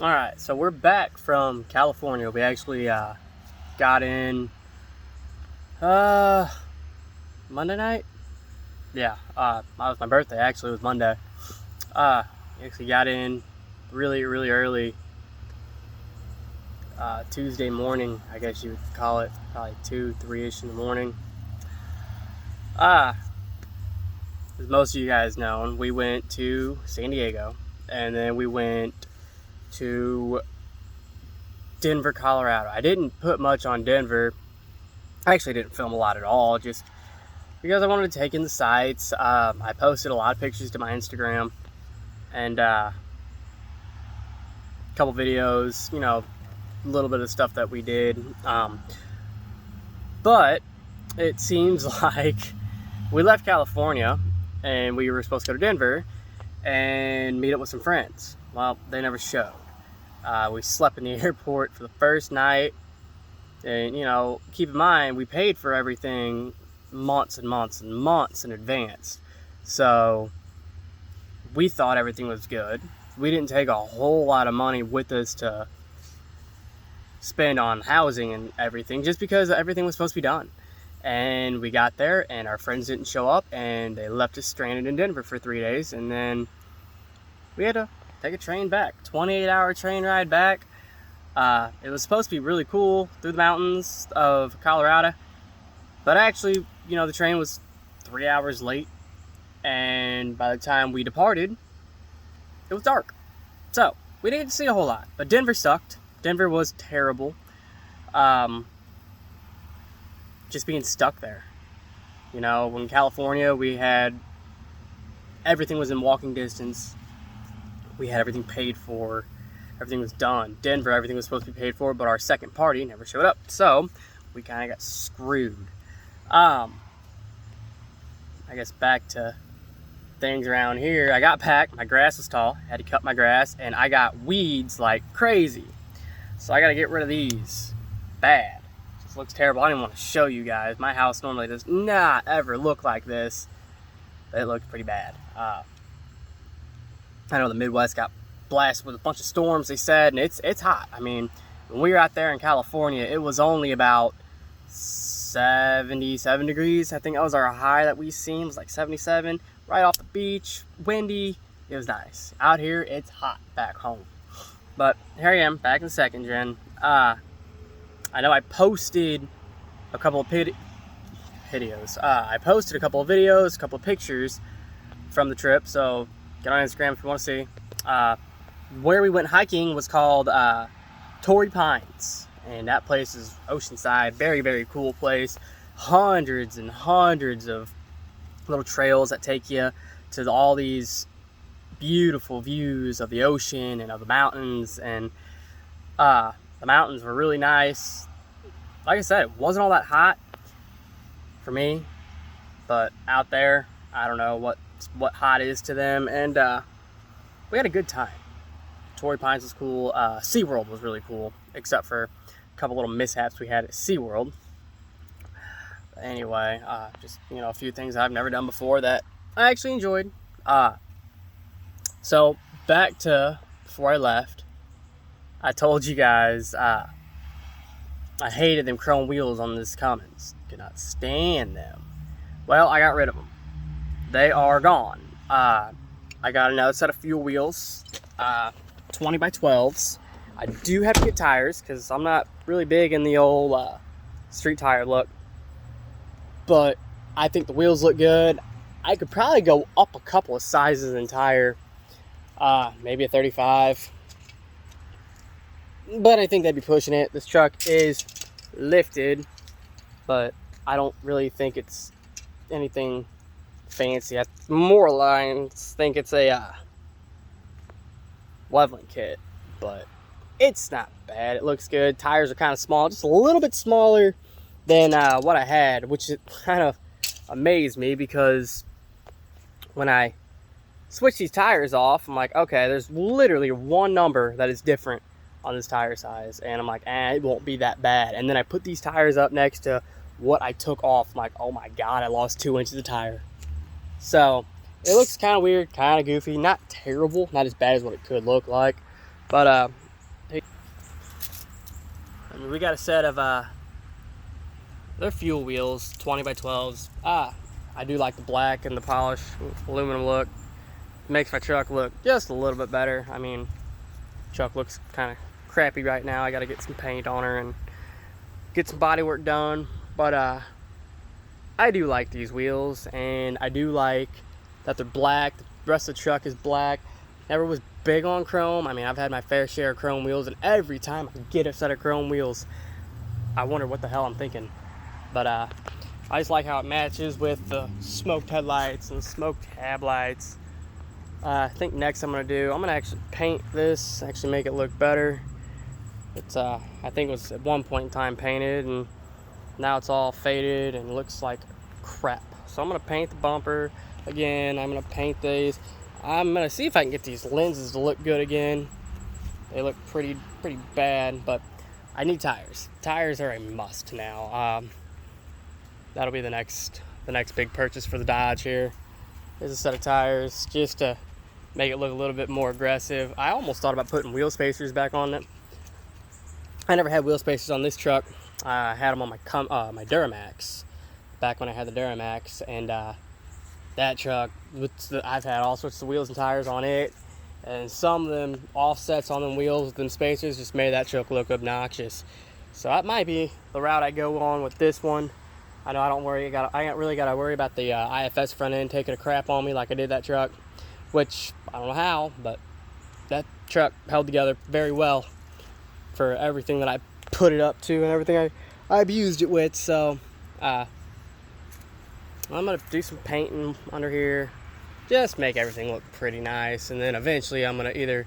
All right, so we're back from California. We actually got in uh, Monday night. Yeah, that was my birthday. Actually, it was Monday. We actually got in really early Tuesday morning. I guess you would call it probably 2, 3ish in the morning. Uh, as most of you guys know, we went to San Diego, and then we went to Denver, Colorado. I didn't put much on Denver. I actually didn't film a lot at all, just because I wanted to take in the sights. I posted a lot of pictures to my Instagram and a couple videos, a little bit of stuff that we did. But it seems like we left California and we were supposed to go to Denver and meet up with some friends. Well, they never showed. We slept in the airport for the first night. And, keep in mind, we paid for everything months and months and months in advance. So we thought everything was good. We didn't take a whole lot of money with us to spend on housing and everything, just because everything was supposed to be done. And we got there and our friends didn't show up and they left us stranded in Denver for 3 days. And then we had to take a train back, 28-hour train ride back. It was supposed to be really cool through the mountains of Colorado, but actually, the train was 3 hours late, and by the time we departed, it was dark. So we didn't see a whole lot, but Denver sucked. Denver was terrible. Just being stuck there. When California, we had everything was in walking distance. We had everything paid for. Everything was done. Denver, everything was supposed to be paid for, but our second party never showed up. So we kind of got screwed. I guess back to things around here. I got packed. My grass was tall. I had to cut my grass, and I got weeds like crazy. So I got to get rid of these. Bad. This looks terrible. I don't even want to show you guys. My house normally does not ever look like this. It looked pretty bad. I know the Midwest got blasted with a bunch of storms, they said, and it's hot. I mean, when we were out there in California, it was only about 77 degrees. I think that was our high that we seen. It was like 77, right off the beach, windy. It was nice. Out here, it's hot back home. But here I am, back in second gen. I know I posted a couple of videos. I posted a couple of videos, a couple of pictures from the trip, so get on Instagram if you want to see. Where we went hiking was called Torrey Pines, and that place is oceanside. Very cool place. Hundreds and hundreds of little trails that take you to all these beautiful views of the ocean and of the mountains, and the mountains were really nice. Like I said, it wasn't all that hot for me, but out there, I don't know what hot is to them, and we had a good time. Torrey Pines was cool. SeaWorld was really cool, except for a couple little mishaps we had at SeaWorld. Anyway, just, a few things I've never done before that I actually enjoyed. So, back to before I left, I told you guys I hated them chrome wheels on this Cummins. Could not stand them. Well, I got rid of them. They are gone. I got another set of fuel wheels, 20 by 12s. I do have to get tires because I'm not really big in the old street tire look. But I think the wheels look good. I could probably go up a couple of sizes in tire, maybe a 35. But I think they'd be pushing it. This truck is lifted, but I don't really think it's anything fancy. I more lines think it's a leveling kit, but it's not bad. It looks good. Tires are kind of small, just a little bit smaller than what I had, which kind of amazed me because when I switch these tires off, I'm like, okay, there's literally one number that is different on this tire size, and I'm like, it won't be that bad. And then I put these tires up next to what I took off. I'm like, oh my god, I lost 2 inches of tire. So it looks kind of weird, kind of goofy, not terrible, not as bad as what it could look like, but I mean, we got a set of they're fuel wheels, 20 by 12s. I do like the black and the polished aluminum look. Makes my truck look just a little bit better. I mean, truck looks kind of crappy right now. I got to get some paint on her and get some body work done. But I do like these wheels, and I do like that they're black. The rest of the truck is black. Never was big on chrome. I mean, I've had my fair share of chrome wheels, and every time I get a set of chrome wheels, I wonder what the hell I'm thinking. But I just like how it matches with the smoked headlights and smoked cab lights. I think next I'm gonna actually paint this, actually make it look better. It's I think it was at one point in time painted, and now it's all faded and looks like crap. So I'm gonna paint the bumper again. I'm gonna paint these. I'm gonna see if I can get these lenses to look good again. They look pretty bad, but I need tires. Tires are a must now. That'll be the next big purchase for the Dodge here. Is a set of tires just to make it look a little bit more aggressive. I almost thought about putting wheel spacers back on it. I never had wheel spacers on this truck. I had them on my Duramax back when I had the Duramax, and that truck, I've had all sorts of wheels and tires on it, and some of them offsets on them wheels with them spacers just made that truck look obnoxious. So that might be the route I go on with this one. I know I don't really got to worry about the IFS front end taking a crap on me like I did that truck, which I don't know how, but that truck held together very well for everything that I put it up to and everything I abused it with. So I'm gonna do some painting under here, just make everything look pretty nice, and then eventually I'm gonna either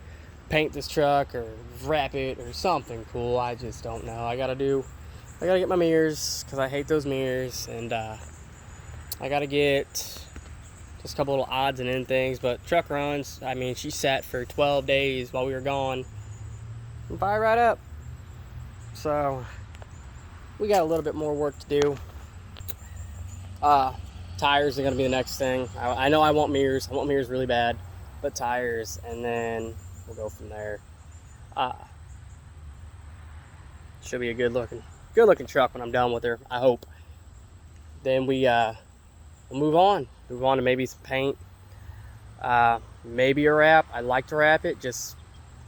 paint this truck or wrap it or something cool. I just don't know. I gotta get my mirrors, because I hate those mirrors, and I gotta get just a couple little odds and end things. But truck runs, I mean, she sat for 12 days while we were gone and fired right up. So we got a little bit more work to do. Tires are gonna be the next thing. I know I want mirrors. I want mirrors really bad, but tires, and then we'll go from there. Should be a good looking truck when I'm done with her, I hope. Then we'll move on to maybe some paint, maybe a wrap. I like to wrap it, just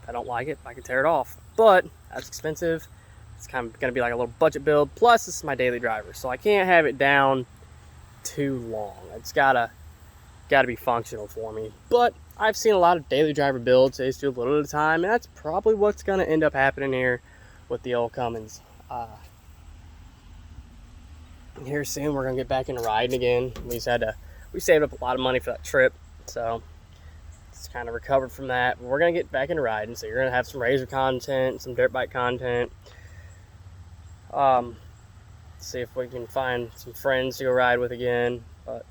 I don't like it. I can tear it off, but that's expensive. It's kind of gonna be like a little budget build, plus this is my daily driver, so I can't have it down too long. It's gotta be functional for me. But I've seen a lot of daily driver builds. They just do a little at a time, and that's probably what's gonna end up happening here with the old Cummins. Here soon we're gonna get back into riding again. We saved up a lot of money for that trip, so it's kind of recovered from that. But we're gonna get back into riding, so you're gonna have some Razor content, some dirt bike content. See if we can find some friends to go ride with again. But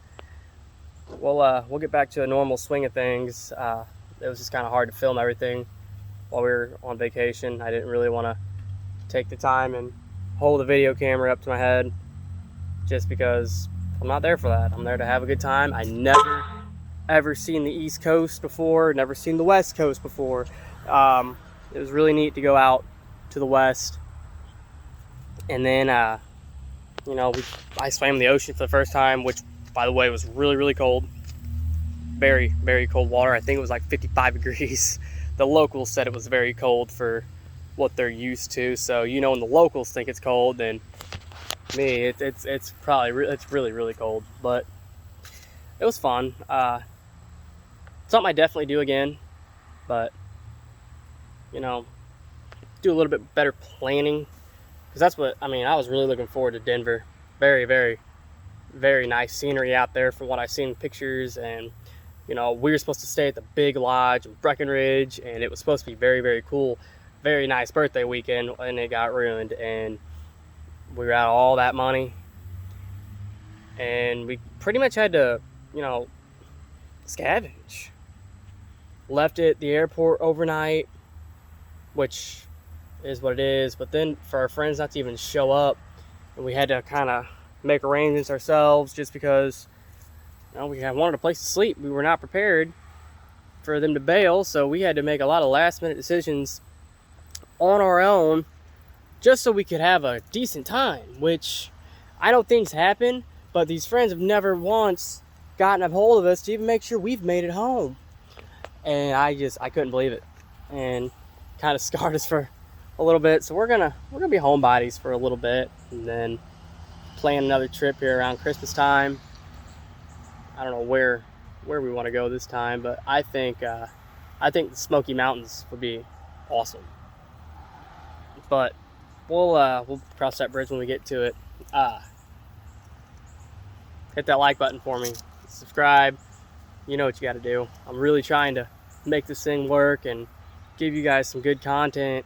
we'll get back to a normal swing of things. It was just kind of hard to film everything while we were on vacation. I didn't really want to take the time and hold the video camera up to my head, just because I'm not there for that. I'm there to have a good time. I never ever seen the East Coast before, never seen the West Coast before. It was really neat to go out to the West, and then I swam in the ocean for the first time, which, by the way, was really cold. Very, very cold water. I think it was like 55 degrees. The locals said it was very cold for what they're used to. So, when the locals think it's cold, then me, it's really cold. But it was fun. Something I definitely do again. But, do a little bit better planning. Because that's what, I was really looking forward to Denver. Very, very, very nice scenery out there from what I've seen in pictures. And, we were supposed to stay at the big lodge in Breckenridge, and it was supposed to be very, very cool. Very nice birthday weekend, and it got ruined. And we were out all that money. And we pretty much had to, scavenge. Left it at the airport overnight, which is what it is. But then for our friends not to even show up, and we had to kind of make arrangements ourselves, just because we wanted a place to sleep. We were not prepared for them to bail, so we had to make a lot of last minute decisions on our own just so we could have a decent time, which I know things happen, but these friends have never once gotten a hold of us to even make sure we've made it home. And I couldn't believe it, and kind of scarred us for a little bit. So we're gonna be homebodies for a little bit, and then plan another trip here around Christmas time. I don't know where we want to go this time, but I think the Smoky Mountains would be awesome. But we'll cross that bridge when we get to it. Hit that like button for me, subscribe. You know what you got to do. I'm really trying to make this thing work and give you guys some good content.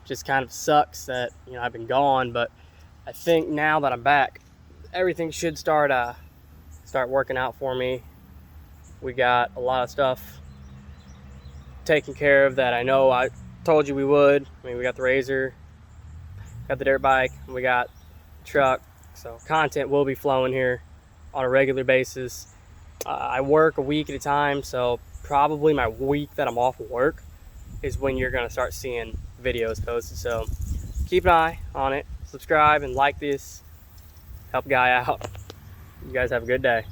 Just kind of sucks that, you know, I've been gone, but I think now that I'm back, everything should start working out for me. We got a lot of stuff taken care of that I know I told you we would. I mean, we got the Razor, got the dirt bike, and we got the truck. So content will be flowing here on a regular basis. I work a week at a time, so probably my week that I'm off of work is when you're gonna start seeing videos posted. So keep an eye on it, subscribe and like this, help a guy out. You guys have a good day.